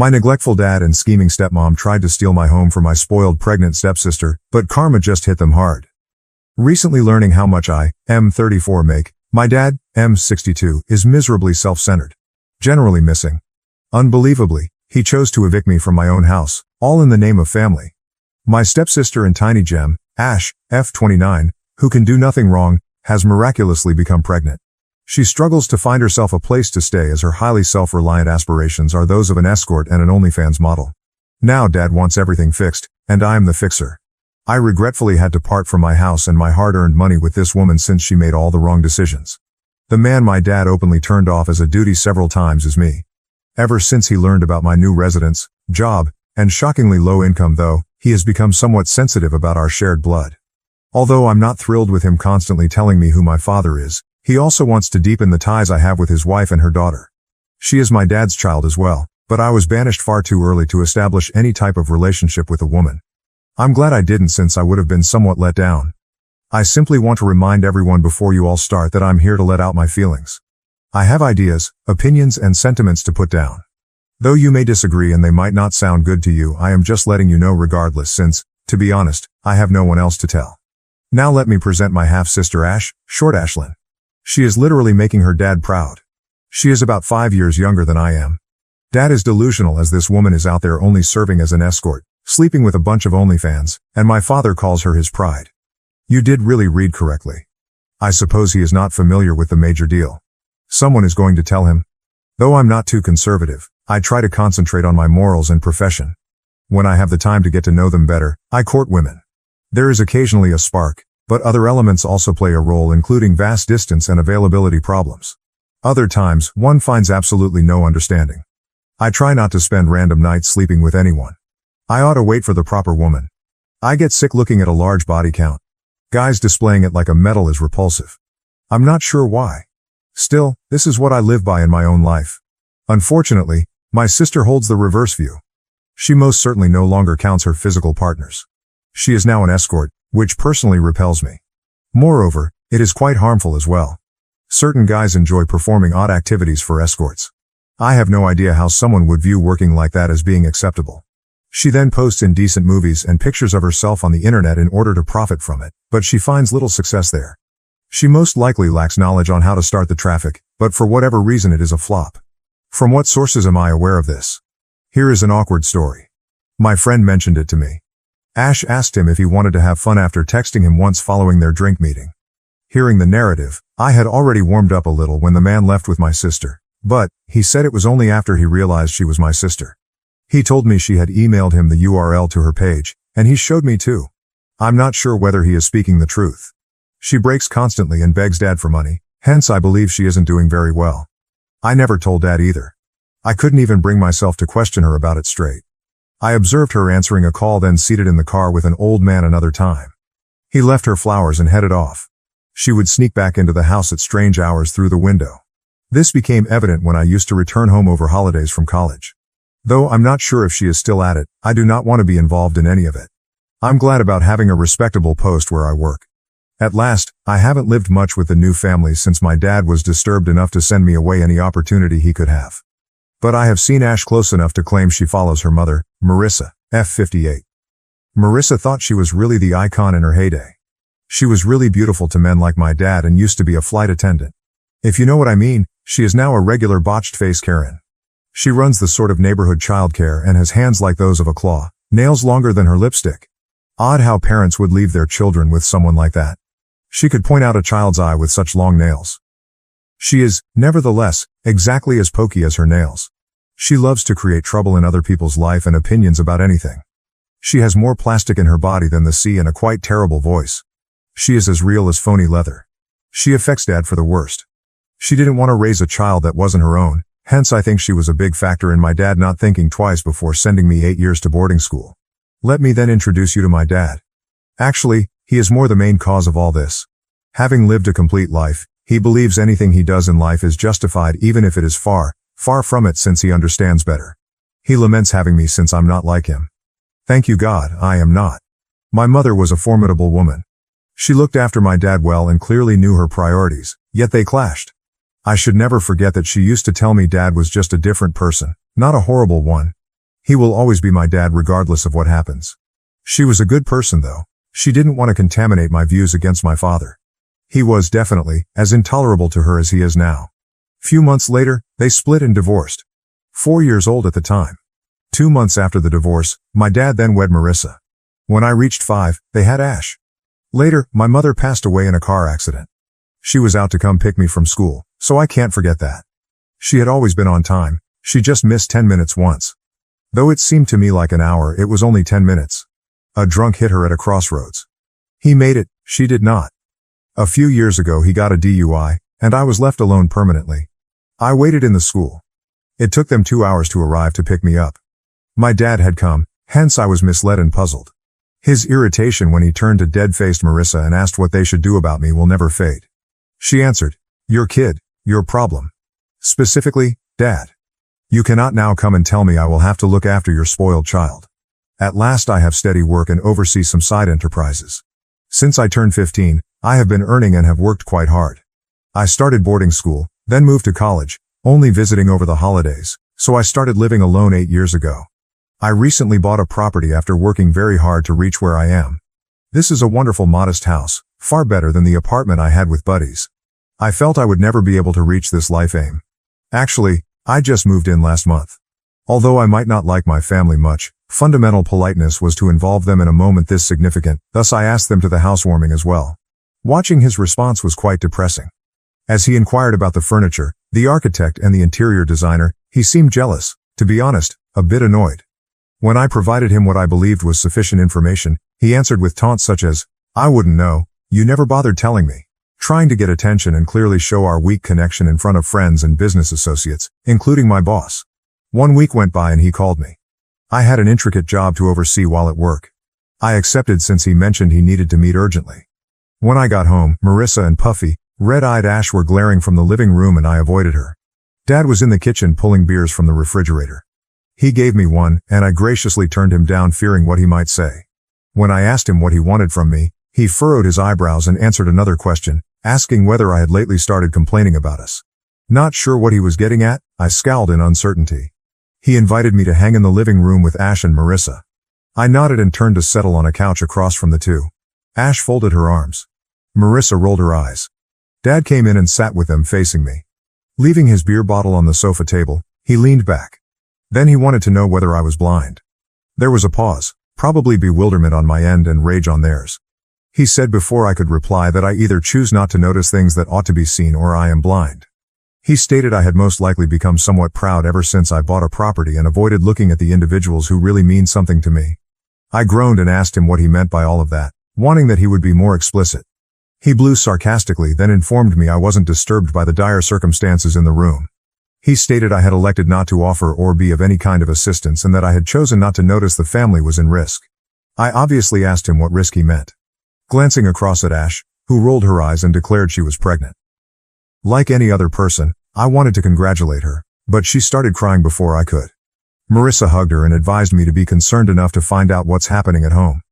My neglectful dad and scheming stepmom tried to steal my home from my spoiled pregnant stepsister, but karma just hit them hard. Recently learning how much I, M34, make, my dad, M62, is miserably self-centered. Generally missing. Unbelievably, he chose to evict me from my own house, all in the name of family. My stepsister and tiny gem, Ash, F29, who can do nothing wrong, has miraculously become pregnant. She struggles to find herself a place to stay as her highly self-reliant aspirations are those of an escort and an OnlyFans model. Now dad wants everything fixed, and I am the fixer. I regretfully had to part from my house and my hard-earned money with this woman since she made all the wrong decisions. The man my dad openly turned off as a duty several times is me. Ever since he learned about my new residence, job, and shockingly low income though, he has become somewhat sensitive about our shared blood. Although I'm not thrilled with him constantly telling me who my father is, he also wants to deepen the ties I have with his wife and her daughter. She is my dad's child as well, but I was banished far too early to establish any type of relationship with a woman. I'm glad I didn't since I would have been somewhat let down. I simply want to remind everyone before you all start that I'm here to let out my feelings. I have ideas, opinions and sentiments to put down. Though you may disagree and they might not sound good to you, I am just letting you know regardless since, to be honest, I have no one else to tell. Now let me present my half-sister Ash, short Ashlyn. She is literally making her dad proud. She is about 5 years younger than I am. Dad is delusional as this woman is out there only serving as an escort, sleeping with a bunch of OnlyFans, and my father calls her his pride. You did really read correctly. I suppose he is not familiar with the major deal. Someone is going to tell him. Though I'm not too conservative, I try to concentrate on my morals and profession. When I have the time to get to know them better, I court women. There is occasionally a spark, but other elements also play a role including vast distance and availability problems. Other times, one finds absolutely no understanding. I try not to spend random nights sleeping with anyone. I ought to wait for the proper woman. I get sick looking at a large body count. Guys displaying it like a medal is repulsive. I'm not sure why. Still, this is what I live by in my own life. Unfortunately, my sister holds the reverse view. She most certainly no longer counts her physical partners. She is now an escort, which personally repels me. Moreover, it is quite harmful as well. Certain guys enjoy performing odd activities for escorts. I have no idea how someone would view working like that as being acceptable. She then posts indecent movies and pictures of herself on the internet in order to profit from it, but she finds little success there. She most likely lacks knowledge on how to start the traffic, but for whatever reason it is a flop. From what sources am I aware of this? Here is an awkward story. My friend mentioned it to me. Ash asked him if he wanted to have fun after texting him once following their drink meeting. Hearing the narrative, I had already warmed up a little when the man left with my sister, but he said it was only after he realized she was my sister. He told me she had emailed him the URL to her page, and he showed me too. I'm not sure whether he is speaking the truth. She breaks constantly and begs dad for money, hence I believe she isn't doing very well. I never told dad either. I couldn't even bring myself to question her about it straight. I observed her answering a call then seated in the car with an old man another time. He left her flowers and headed off. She would sneak back into the house at strange hours through the window. This became evident when I used to return home over holidays from college. Though I'm not sure if she is still at it, I do not want to be involved in any of it. I'm glad about having a respectable post where I work. At last, I haven't lived much with the new family since my dad was disturbed enough to send me away any opportunity he could have. But I have seen Ash close enough to claim she follows her mother, Marissa, F58. Marissa thought she was really the icon in her heyday. She was really beautiful to men like my dad and used to be a flight attendant. If you know what I mean, she is now a regular botched face Karen. She runs the sort of neighborhood childcare and has hands like those of a claw, nails longer than her lipstick. Odd how parents would leave their children with someone like that. She could point out a child's eye with such long nails. She is, nevertheless, exactly as pokey as her nails. She loves to create trouble in other people's life and opinions about anything. She has more plastic in her body than the sea and a quite terrible voice. She is as real as phony leather. She affects dad for the worst. She didn't want to raise a child that wasn't her own, hence I think she was a big factor in my dad not thinking twice before sending me 8 years to boarding school. Let me then introduce you to my dad. Actually, he is more the main cause of all this. Having lived a complete life, he believes anything he does in life is justified even if it is far, far from it since he understands better. He laments having me since I'm not like him. Thank you God, I am not. My mother was a formidable woman. She looked after my dad well and clearly knew her priorities, yet they clashed. I should never forget that she used to tell me dad was just a different person, not a horrible one. He will always be my dad regardless of what happens. She was a good person though. She didn't want to contaminate my views against my father. He was definitely as intolerable to her as he is now. Few months later, they split and divorced. 4 years old at the time. 2 months after the divorce, my dad then wed Marissa. When I reached 5, they had Ash. Later, my mother passed away in a car accident. She was out to come pick me from school, so I can't forget that. She had always been on time. She just missed 10 minutes once. Though it seemed to me like an hour, it was only 10 minutes. A drunk hit her at a crossroads. He made it, she did not. A few years ago he got a DUI, and I was left alone permanently. I waited in the school. It took them 2 hours to arrive to pick me up. My dad had come, hence I was misled and puzzled. His irritation when he turned to dead-faced Marissa and asked what they should do about me will never fade. She answered, "Your kid, your problem." Specifically, Dad. You cannot now come and tell me I will have to look after your spoiled child. At last I have steady work and oversee some side enterprises. Since I turned 15, I have been earning and have worked quite hard. I started boarding school, then moved to college, only visiting over the holidays, so I started living alone 8 years ago. I recently bought a property after working very hard to reach where I am. This is a wonderful modest house, far better than the apartment I had with buddies. I felt I would never be able to reach this life aim. Actually, I just moved in last month. Although I might not like my family much, fundamental politeness was to involve them in a moment this significant, thus I asked them to the housewarming as well. Watching his response was quite depressing. As he inquired about the furniture, the architect and the interior designer, he seemed jealous, to be honest, a bit annoyed. When I provided him what I believed was sufficient information, he answered with taunts such as, "I wouldn't know, you never bothered telling me," trying to get attention and clearly show our weak connection in front of friends and business associates, including my boss. 1 week went by and he called me. I had an intricate job to oversee while at work. I accepted since he mentioned he needed to meet urgently. When I got home, Marissa and puffy, red-eyed Ash were glaring from the living room and I avoided her. Dad was in the kitchen pulling beers from the refrigerator. He gave me one, and I graciously turned him down fearing what he might say. When I asked him what he wanted from me, he furrowed his eyebrows and answered another question, asking whether I had lately started complaining about us. Not sure what he was getting at, I scowled in uncertainty. He invited me to hang in the living room with Ash and Marissa. I nodded and turned to settle on a couch across from the two. Ash folded her arms. Marissa rolled her eyes. Dad came in and sat with them facing me. Leaving his beer bottle on the sofa table, he leaned back. Then he wanted to know whether I was blind. There was a pause, probably bewilderment on my end and rage on theirs. He said before I could reply that I either choose not to notice things that ought to be seen or I am blind. He stated I had most likely become somewhat proud ever since I bought a property and avoided looking at the individuals who really mean something to me. I groaned and asked him what he meant by all of that, wanting that he would be more explicit. He blew sarcastically, then informed me I wasn't disturbed by the dire circumstances in the room. He stated I had elected not to offer or be of any kind of assistance and that I had chosen not to notice the family was in risk. I obviously asked him what risk he meant. Glancing across at Ash, who rolled her eyes and declared she was pregnant. Like any other person, I wanted to congratulate her, but she started crying before I could. Marissa hugged her and advised me to be concerned enough to find out what's happening at home.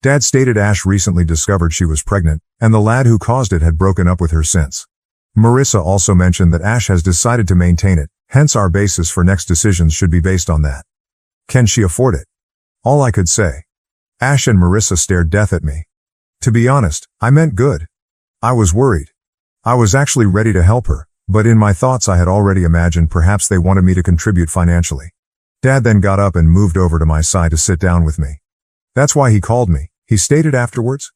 Dad stated Ash recently discovered she was pregnant, and the lad who caused it had broken up with her since. Marissa also mentioned that Ash has decided to maintain it, hence our basis for next decisions should be based on that. Can she afford it? All I could say. Ash and Marissa stared death at me. To be honest, I meant good. I was worried. I was actually ready to help her, but in my thoughts I had already imagined perhaps they wanted me to contribute financially. Dad then got up and moved over to my side to sit down with me. That's why he called me, he stated afterwards.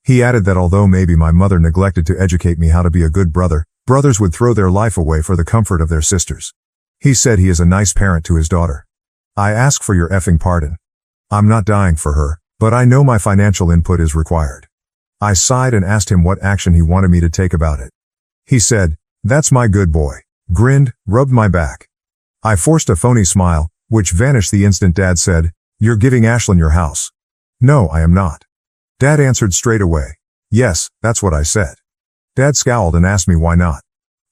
He added that although maybe my mother neglected to educate me how to be a good brother, brothers would throw their life away for the comfort of their sisters. He said he is a nice parent to his daughter. I ask for your effing pardon. I'm not dying for her, but I know my financial input is required. I sighed and asked him what action he wanted me to take about it. He said, "That's my good boy," grinned, rubbed my back. I forced a phony smile, which vanished the instant Dad said, "You're giving Ashlyn your house." "No, I am not." Dad answered straight away. "Yes, that's what I said." Dad scowled and asked me why not.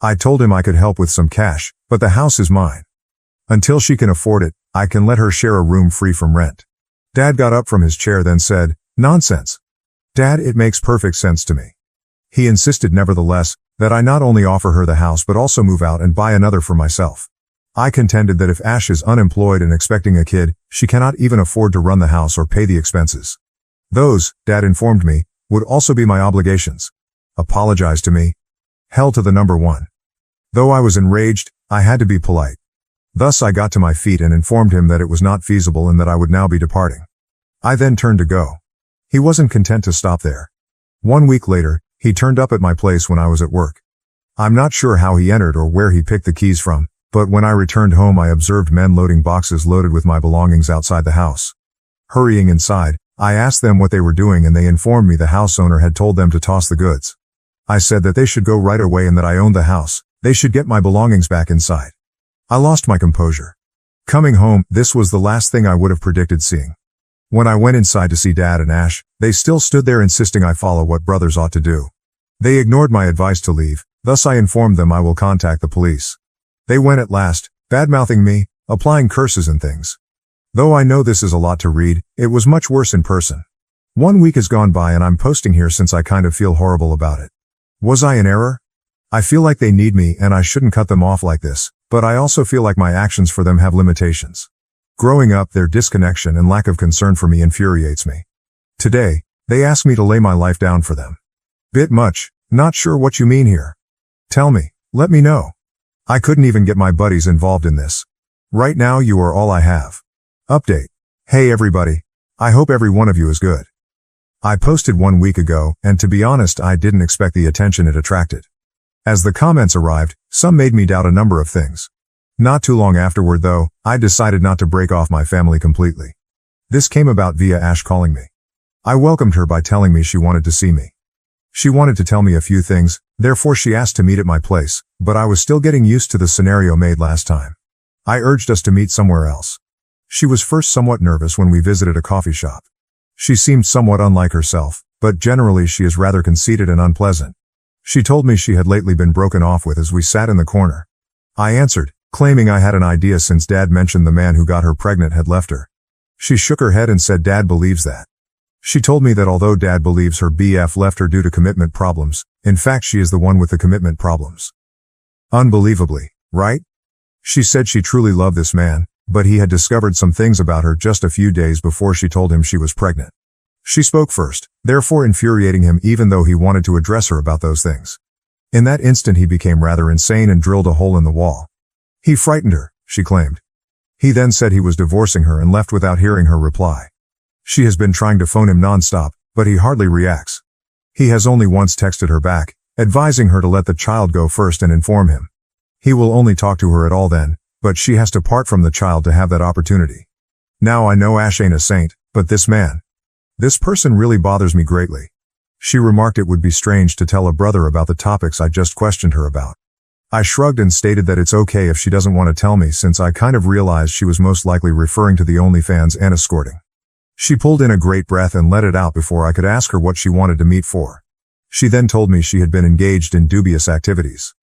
I told him I could help with some cash, but the house is mine. Until she can afford it, I can let her share a room free from rent. Dad got up from his chair then said, "Nonsense. Dad, it makes perfect sense to me." He insisted nevertheless, that I not only offer her the house but also move out and buy another for myself. I contended that if Ash is unemployed and expecting a kid, she cannot even afford to run the house or pay the expenses. Those, Dad informed me, would also be my obligations. Apologize to me? Hell to the number one. Though I was enraged, I had to be polite. Thus I got to my feet and informed him that it was not feasible and that I would now be departing. I then turned to go. He wasn't content to stop there. 1 week later, he turned up at my place when I was at work. I'm not sure how he entered or where he picked the keys from, but when I returned home I observed men loading boxes loaded with my belongings outside the house. Hurrying inside, I asked them what they were doing and they informed me the house owner had told them to toss the goods. I said that they should go right away and that I owned the house, they should get my belongings back inside. I lost my composure. Coming home, this was the last thing I would have predicted seeing. When I went inside to see Dad and Ash, they still stood there insisting I follow what brothers ought to do. They ignored my advice to leave, thus I informed them I will contact the police. They went at last, bad-mouthing me, applying curses and things. Though I know this is a lot to read, it was much worse in person. 1 week has gone by and I'm posting here since I kind of feel horrible about it. Was I in error? I feel like they need me and I shouldn't cut them off like this, but I also feel like my actions for them have limitations. Growing up, their disconnection and lack of concern for me infuriates me. Today, they ask me to lay my life down for them. Bit much, not sure what you mean here. Tell me, let me know. I couldn't even get my buddies involved in this. Right now you are all I have. Update. Hey everybody. I hope every one of you is good. I posted 1 week ago, and to be honest I didn't expect the attention it attracted. As the comments arrived, some made me doubt a number of things. Not too long afterward though, I decided not to break off my family completely. This came about via Ash calling me. I welcomed her by telling me she wanted to see me. She wanted to tell me a few things, therefore she asked to meet at my place, but I was still getting used to the scenario made last time. I urged us to meet somewhere else. She was first somewhat nervous when we visited a coffee shop. She seemed somewhat unlike herself, but generally she is rather conceited and unpleasant. She told me she had lately been broken off with as we sat in the corner. I answered, claiming I had an idea since Dad mentioned the man who got her pregnant had left her. She shook her head and said Dad believes that. She told me that although Dad believes her BF left her due to commitment problems, in fact she is the one with the commitment problems. Unbelievably, right? She said she truly loved this man, but he had discovered some things about her just a few days before she told him she was pregnant. She spoke first, therefore infuriating him even though he wanted to address her about those things. In that instant he became rather insane and drilled a hole in the wall. He frightened her, she claimed. He then said he was divorcing her and left without hearing her reply. She has been trying to phone him non-stop, but he hardly reacts. He has only once texted her back, advising her to let the child go first and inform him. He will only talk to her at all then, but she has to part from the child to have that opportunity. Now I know Ash ain't a saint, but this man. This person really bothers me greatly. She remarked it would be strange to tell a brother about the topics I just questioned her about. I shrugged and stated that it's okay if she doesn't want to tell me since I kind of realized she was most likely referring to the OnlyFans and escorting. She pulled in a great breath and let it out before I could ask her what she wanted to meet for. She then told me she had been engaged in dubious activities.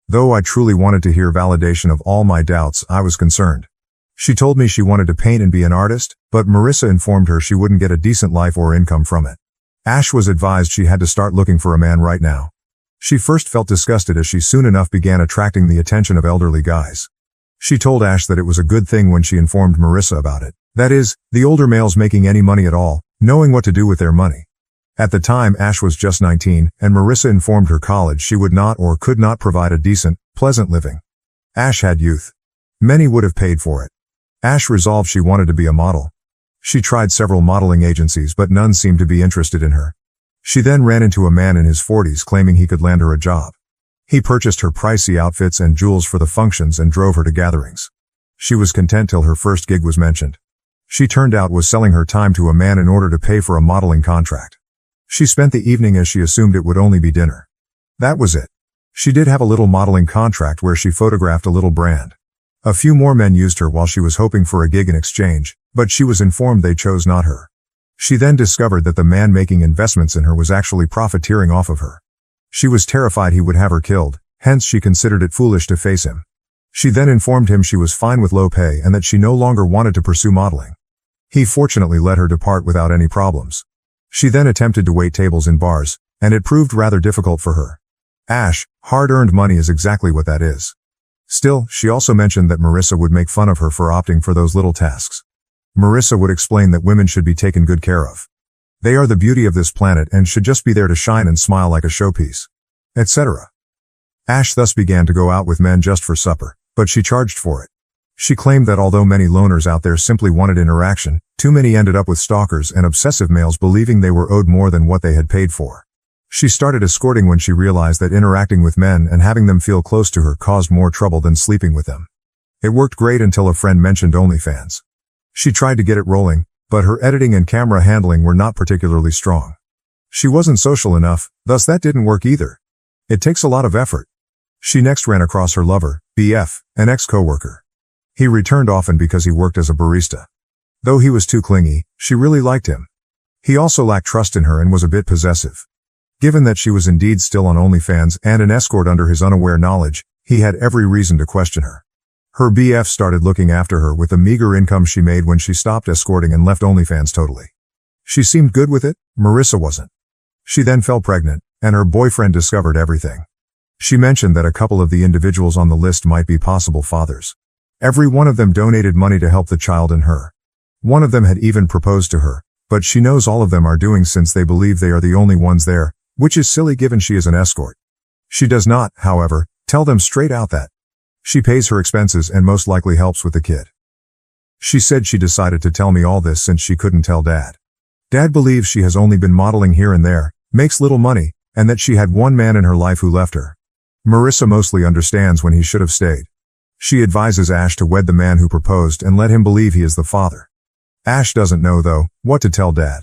Though I truly wanted to hear validation of all my doubts, I was concerned. She told me she wanted to paint and be an artist, but Marissa informed her she wouldn't get a decent life or income from it. Ash was advised she had to start looking for a man right now. She first felt disgusted as she soon enough began attracting the attention of elderly guys. She told Ash that it was a good thing when she informed Marissa about it. That is, the older males making any money at all, knowing what to do with their money. At the time Ash was just 19, and Marissa informed her college she would not or could not provide a decent, pleasant living. Ash had youth. Many would have paid for it. Ash resolved she wanted to be a model. She tried several modeling agencies but none seemed to be interested in her. She then ran into a man in his 40s claiming he could land her a job. He purchased her pricey outfits and jewels for the functions and drove her to gatherings. She was content till her first gig was mentioned. She turned out was selling her time to a man in order to pay for a modeling contract. She spent the evening as she assumed it would only be dinner. That was it. She did have a little modeling contract where she photographed a little brand. A few more men used her while she was hoping for a gig in exchange, but she was informed they chose not her. She then discovered that the man making investments in her was actually profiteering off of her. She was terrified he would have her killed, hence she considered it foolish to face him. She then informed him she was fine with low pay and that she no longer wanted to pursue modeling. He fortunately let her depart without any problems. She then attempted to wait tables in bars, and it proved rather difficult for her. Ash, hard-earned money is exactly what that is. Still, she also mentioned that Marissa would make fun of her for opting for those little tasks. Marissa would explain that women should be taken good care of. They are the beauty of this planet and should just be there to shine and smile like a showpiece, etc. Ash thus began to go out with men just for supper, but she charged for it. She claimed that although many loners out there simply wanted interaction, too many ended up with stalkers and obsessive males believing they were owed more than what they had paid for. She started escorting when she realized that interacting with men and having them feel close to her caused more trouble than sleeping with them. It worked great until a friend mentioned OnlyFans. She tried to get it rolling, but her editing and camera handling were not particularly strong. She wasn't social enough, thus that didn't work either. It takes a lot of effort. She next ran across her lover, BF, an ex-coworker. He returned often because he worked as a barista. Though he was too clingy, she really liked him. He also lacked trust in her and was a bit possessive. Given that she was indeed still on OnlyFans and an escort under his unaware knowledge, he had every reason to question her. Her BF started looking after her with the meager income she made when she stopped escorting and left OnlyFans totally. She seemed good with it, Marissa wasn't. She then fell pregnant, and her boyfriend discovered everything. She mentioned that a couple of the individuals on the list might be possible fathers. Every one of them donated money to help the child and her. One of them had even proposed to her, but she knows all of them are doing since they believe they are the only ones there, which is silly given she is an escort. She does not, however, tell them straight out that she pays her expenses and most likely helps with the kid. She said she decided to tell me all this since she couldn't tell Dad. Dad believes she has only been modeling here and there, makes little money, and that she had one man in her life who left her. Marissa mostly understands when he should have stayed. She advises Ash to wed the man who proposed and let him believe he is the father. Ash doesn't know, though, what to tell Dad.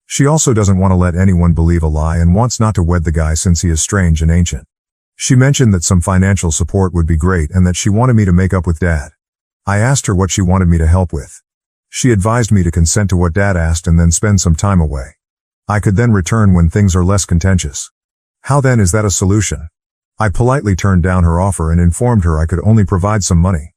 She also doesn't want to let anyone believe a lie and wants not to wed the guy since he is strange and ancient. She mentioned that some financial support would be great and that she wanted me to make up with Dad. I asked her what she wanted me to help with. She advised me to consent to what Dad asked and then spend some time away. I could then return when things are less contentious. How then is that a solution? I politely turned down her offer and informed her I could only provide some money.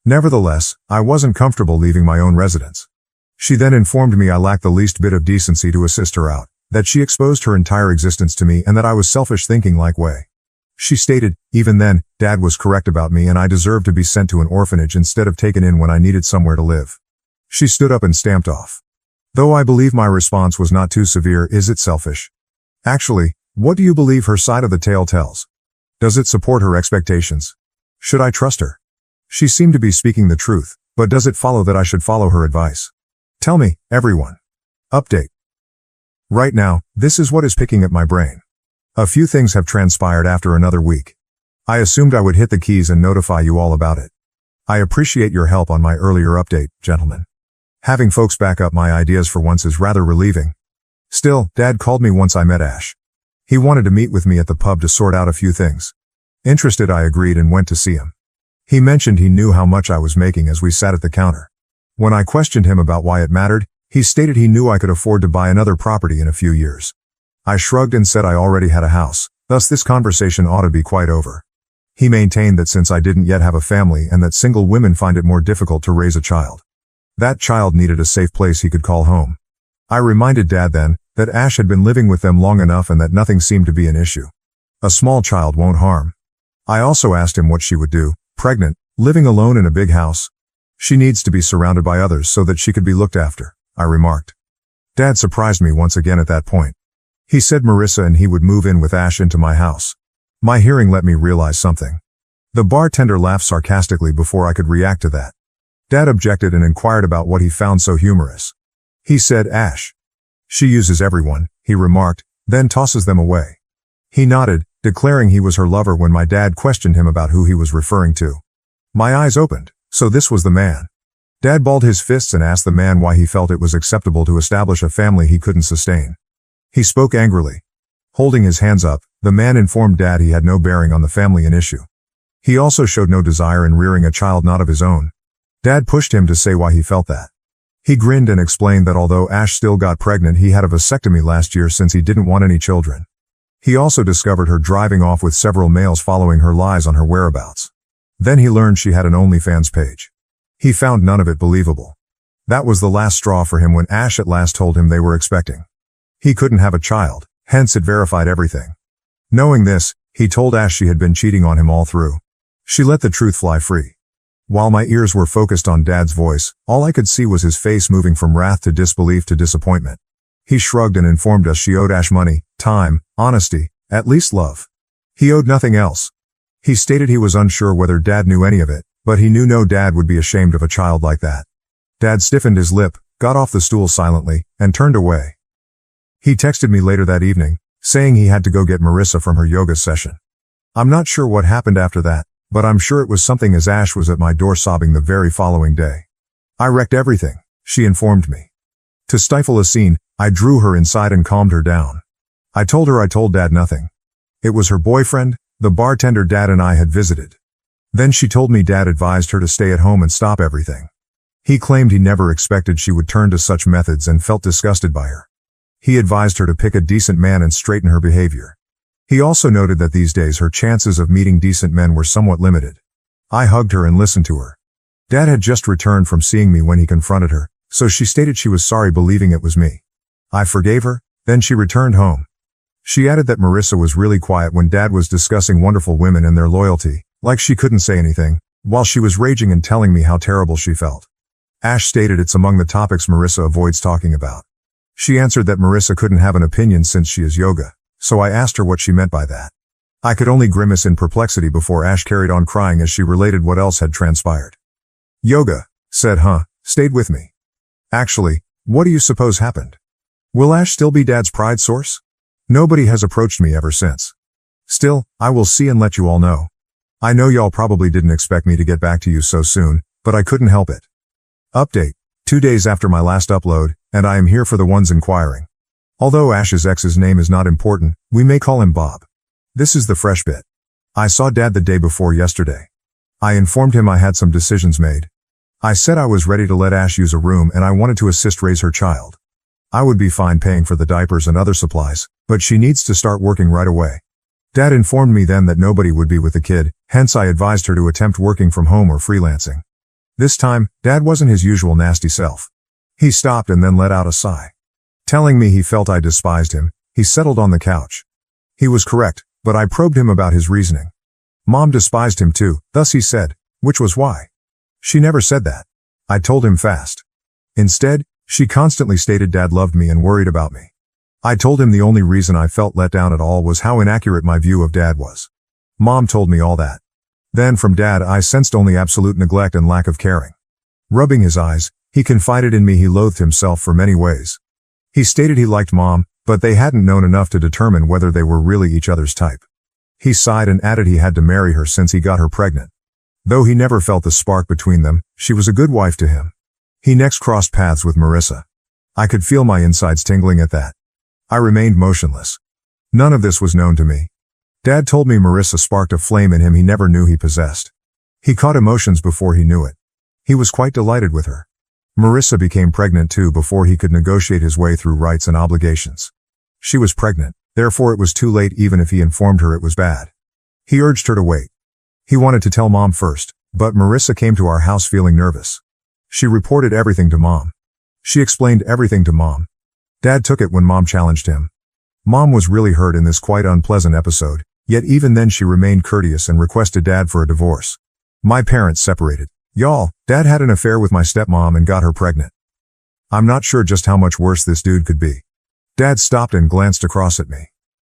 Nevertheless, I wasn't comfortable leaving my own residence. She then informed me I lacked the least bit of decency to assist her out, that she exposed her entire existence to me and that I was selfish thinking like way. She stated, even then, Dad was correct about me and I deserved to be sent to an orphanage instead of taken in when I needed somewhere to live. She stood up and stamped off. Though I believe my response was not too severe, is it selfish? Actually, what do you believe her side of the tale tells? Does it support her expectations? Should I trust her? She seemed to be speaking the truth, but does it follow that I should follow her advice? Tell me, everyone. Update. Right now, this is what is picking at my brain. A few things have transpired after another week. I assumed I would hit the keys and notify you all about it. I appreciate your help on my earlier update, gentlemen. Having folks back up my ideas for once is rather relieving. Still, Dad called me once I met Ash. He wanted to meet with me at the pub to sort out a few things. Interested, I agreed and went to see him. He mentioned he knew how much I was making as we sat at the counter. When I questioned him about why it mattered, he stated he knew I could afford to buy another property in a few years. I shrugged and said I already had a house, thus this conversation ought to be quite over. He maintained that since I didn't yet have a family and that single women find it more difficult to raise a child. That child needed a safe place he could call home. I reminded Dad then that Ash had been living with them long enough and that nothing seemed to be an issue. A small child won't harm. I also asked him what she would do, pregnant, living alone in a big house. She needs to be surrounded by others so that she could be looked after, I remarked. Dad surprised me once again at that point. He said Marissa and he would move in with Ash into my house. My hearing let me realize something. The bartender laughed sarcastically before I could react to that. Dad objected and inquired about what he found so humorous. He said, Ash. She uses everyone, he remarked, then tosses them away. He nodded, declaring he was her lover when my dad questioned him about who he was referring to. My eyes opened, so this was the man. Dad balled his fists and asked the man why he felt it was acceptable to establish a family he couldn't sustain. He spoke angrily. Holding his hands up, the man informed Dad he had no bearing on the family in issue. He also showed no desire in rearing a child not of his own. Dad pushed him to say why he felt that. He grinned and explained that although Ash still got pregnant, he had a vasectomy last year since he didn't want any children. He also discovered her driving off with several males following her lies on her whereabouts. Then he learned she had an OnlyFans page. He found none of it believable. That was the last straw for him when Ash at last told him they were expecting. He couldn't have a child, hence it verified everything. Knowing this, he told Ash she had been cheating on him all through. She let the truth fly free. While my ears were focused on Dad's voice, all I could see was his face moving from wrath to disbelief to disappointment. He shrugged and informed us she owed Ash money, time, honesty, at least love. He owed nothing else. He stated he was unsure whether Dad knew any of it, but he knew no dad would be ashamed of a child like that. Dad stiffened his lip, got off the stool silently, and turned away. He texted me later that evening, saying he had to go get Marissa from her yoga session. I'm not sure what happened after that, but I'm sure it was something as Ash was at my door sobbing the very following day. I wrecked everything, she informed me. To stifle a scene, I drew her inside and calmed her down. I told her I told Dad nothing. It was her boyfriend, the bartender Dad and I had visited. Then she told me Dad advised her to stay at home and stop everything. He claimed he never expected she would turn to such methods and felt disgusted by her. He advised her to pick a decent man and straighten her behavior. He also noted that these days her chances of meeting decent men were somewhat limited. I hugged her and listened to her. Dad had just returned from seeing me when he confronted her, so she stated she was sorry believing it was me. I forgave her, then she returned home. She added that Marissa was really quiet when Dad was discussing wonderful women and their loyalty, like she couldn't say anything, while she was raging and telling me how terrible she felt. Ash stated it's among the topics Marissa avoids talking about. She answered that Marissa couldn't have an opinion since she is yoga, so I asked her what she meant by that. I could only grimace in perplexity before Ash carried on crying as she related what else had transpired. Yoga, said stayed with me. Actually, what do you suppose happened? Will Ash still be Dad's pride source? Nobody has approached me ever since. Still, I will see and let you all know. I know y'all probably didn't expect me to get back to you so soon, but I couldn't help it. Update. 2 days after my last upload, and I am here for the ones inquiring. Although Ash's ex's name is not important, we may call him Bob. This is the fresh bit. I saw Dad the day before yesterday. I informed him I had some decisions made. I said I was ready to let Ash use a room and I wanted to assist raise her child. I would be fine paying for the diapers and other supplies, but she needs to start working right away. Dad informed me then that nobody would be with the kid, hence I advised her to attempt working from home or freelancing. This time, Dad wasn't his usual nasty self. He stopped and then let out a sigh. Telling me he felt I despised him, he settled on the couch. He was correct, but I probed him about his reasoning. Mom despised him too, thus he said, which was why. She never said that. I told him fast. Instead, she constantly stated Dad loved me and worried about me. I told him the only reason I felt let down at all was how inaccurate my view of Dad was. Mom told me all that. Then from Dad I sensed only absolute neglect and lack of caring. Rubbing his eyes, he confided in me he loathed himself for many ways. He stated he liked Mom, but they hadn't known enough to determine whether they were really each other's type. He sighed and added he had to marry her since he got her pregnant. Though he never felt the spark between them, she was a good wife to him. He next crossed paths with Marissa. I could feel my insides tingling at that. I remained motionless. None of this was known to me. Dad told me Marissa sparked a flame in him he never knew he possessed. He caught emotions before he knew it. He was quite delighted with her. Marissa became pregnant too before he could negotiate his way through rights and obligations. She was pregnant, therefore it was too late even if he informed her it was bad. He urged her to wait. He wanted to tell Mom first, but Marissa came to our house feeling nervous. She reported everything to Mom. She explained everything to Mom. Dad took it when Mom challenged him. Mom was really hurt in this quite unpleasant episode, yet even then she remained courteous and requested Dad for a divorce. My parents separated. Y'all, Dad had an affair with my stepmom and got her pregnant. I'm not sure just how much worse this dude could be. Dad stopped and glanced across at me.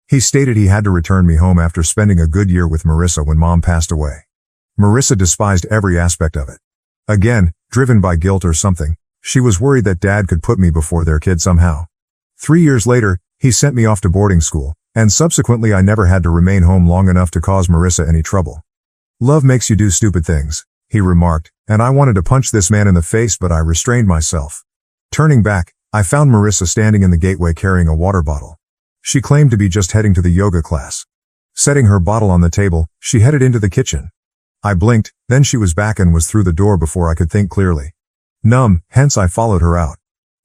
He stated he had to return me home after spending a good year with Marissa when Mom passed away. Marissa despised every aspect of it. Again, driven by guilt or something, she was worried that Dad could put me before their kid somehow. 3 years later, he sent me off to boarding school, and subsequently I never had to remain home long enough to cause Marissa any trouble. Love makes you do stupid things, he remarked, and I wanted to punch this man in the face but I restrained myself. Turning back, I found Marissa standing in the gateway carrying a water bottle. She claimed to be just heading to the yoga class. Setting her bottle on the table, she headed into the kitchen. I blinked, then she was back and was through the door before I could think clearly. Numb, hence I followed her out.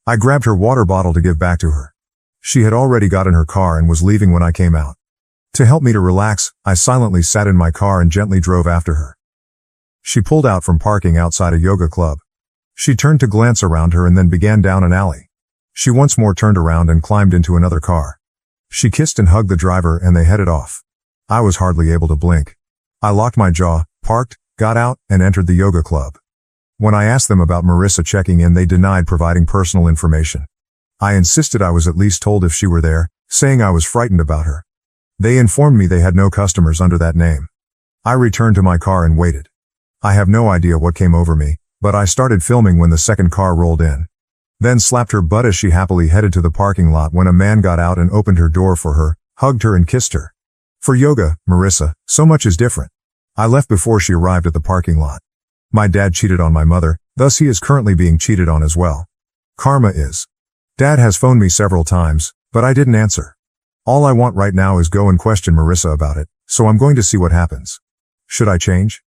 I grabbed her water bottle to give back to her. She had already got in her car and was leaving when I came out. To help me to relax, I silently sat in my car and gently drove after her. She pulled out from parking outside a yoga club. She turned to glance around her and then began down an alley. She once more turned around and climbed into another car. She kissed and hugged the driver and they headed off. I was hardly able to blink. I locked my jaw, parked, got out, and entered the yoga club. When I asked them about Marissa checking in, they denied providing personal information. I insisted I was at least told if she were there, saying I was frightened about her. They informed me they had no customers under that name. I returned to my car and waited. I have no idea what came over me, but I started filming when the second car rolled in. Then slapped her butt as she happily headed to the parking lot when a man got out and opened her door for her, hugged her and kissed her. For yoga, Marissa, so much is different. I left before she arrived at the parking lot. My dad cheated on my mother, thus he is currently being cheated on as well. Karma is. Dad has phoned me several times, but I didn't answer. All I want right now is go and question Marissa about it, so I'm going to see what happens. Should I change?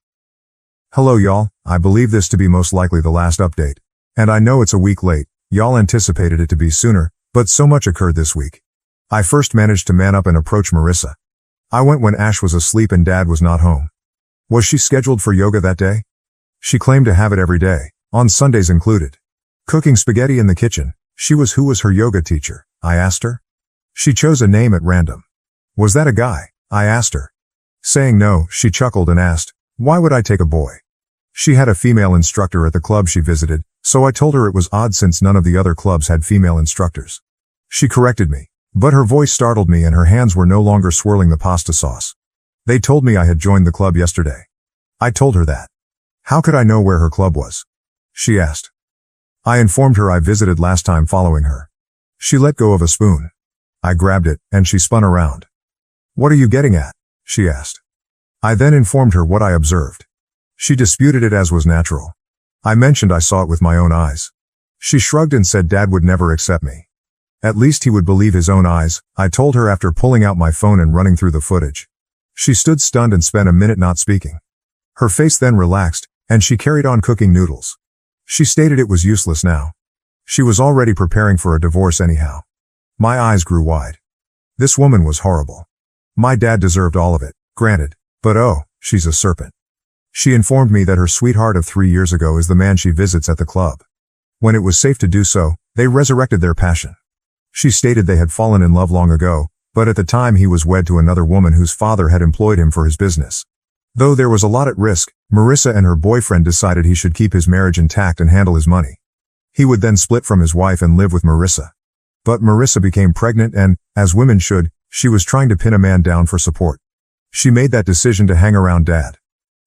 Hello y'all, I believe this to be most likely the last update. And I know it's a week late, y'all anticipated it to be sooner, but so much occurred this week. I first managed to man up and approach Marissa. I went when Ash was asleep and Dad was not home. Was she scheduled for yoga that day? She claimed to have it every day, on Sundays included. Cooking spaghetti in the kitchen, who was her yoga teacher? I asked her. She chose a name at random. Was that a guy? I asked her. Saying no, she chuckled and asked, why would I take a boy? She had a female instructor at the club she visited, so I told her it was odd since none of the other clubs had female instructors. She corrected me, but her voice startled me and her hands were no longer swirling the pasta sauce. They told me I had joined the club yesterday. I told her that. How could I know where her club was? She asked. I informed her I visited last time following her. She let go of a spoon. I grabbed it, and she spun around. What are you getting at? She asked. I then informed her what I observed. She disputed it as was natural. I mentioned I saw it with my own eyes. She shrugged and said Dad would never accept me. At least he would believe his own eyes, I told her after pulling out my phone and running through the footage. She stood stunned and spent a minute not speaking. Her face then relaxed, and she carried on cooking noodles. She stated it was useless now. She was already preparing for a divorce anyhow. My eyes grew wide. This woman was horrible. My dad deserved all of it, granted, but oh, she's a serpent. She informed me that her sweetheart of 3 years ago is the man she visits at the club. When it was safe to do so, they resurrected their passion. She stated they had fallen in love long ago, but at the time he was wed to another woman whose father had employed him for his business. Though there was a lot at risk, Marissa and her boyfriend decided he should keep his marriage intact and handle his money. He would then split from his wife and live with Marissa. But Marissa became pregnant and, as women should, she was trying to pin a man down for support. She made that decision to hang around Dad.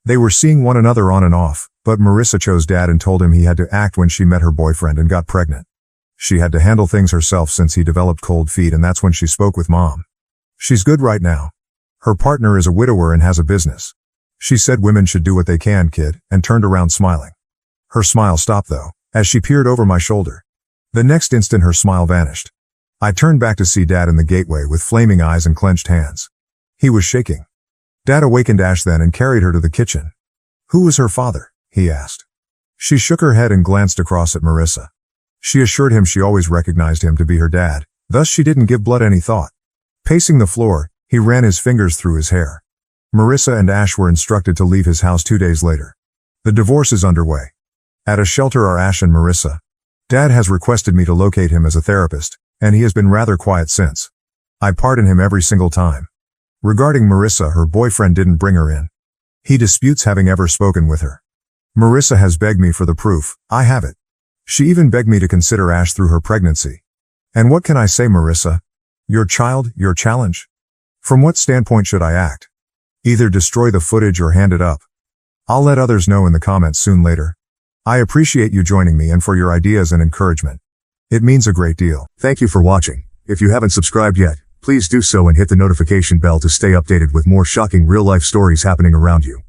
They were seeing one another on and off, but Marissa chose Dad and told him he had to act when she met her boyfriend and got pregnant. She had to handle things herself since he developed cold feet, and that's when she spoke with Mom. She's good right now. Her partner is a widower and has a business. She said women should do what they can, kid, and turned around smiling. Her smile stopped though, as she peered over my shoulder. The next instant her smile vanished. I turned back to see Dad in the gateway with flaming eyes and clenched hands. He was shaking. Dad awakened Ash then and carried her to the kitchen. Who was her father? He asked. She shook her head and glanced across at Marissa. She assured him she always recognized him to be her dad, thus she didn't give blood any thought. Pacing the floor, he ran his fingers through his hair. Marissa and Ash were instructed to leave his house 2 days later. The divorce is underway. At a shelter are Ash and Marissa. Dad has requested me to locate him as a therapist, and he has been rather quiet since. I pardon him every single time. Regarding Marissa, her boyfriend didn't bring her in. He disputes having ever spoken with her. Marissa has begged me for the proof. I have it. She even begged me to consider Ash through her pregnancy. And what can I say, Marissa? Your child, your challenge? From what standpoint should I act? Either destroy the footage or hand it up. I'll let others know in the comments soon later. I appreciate you joining me and for your ideas and encouragement. It means a great deal. Thank you for watching. If you haven't subscribed yet, please do so and hit the notification bell to stay updated with more shocking real-life stories happening around you.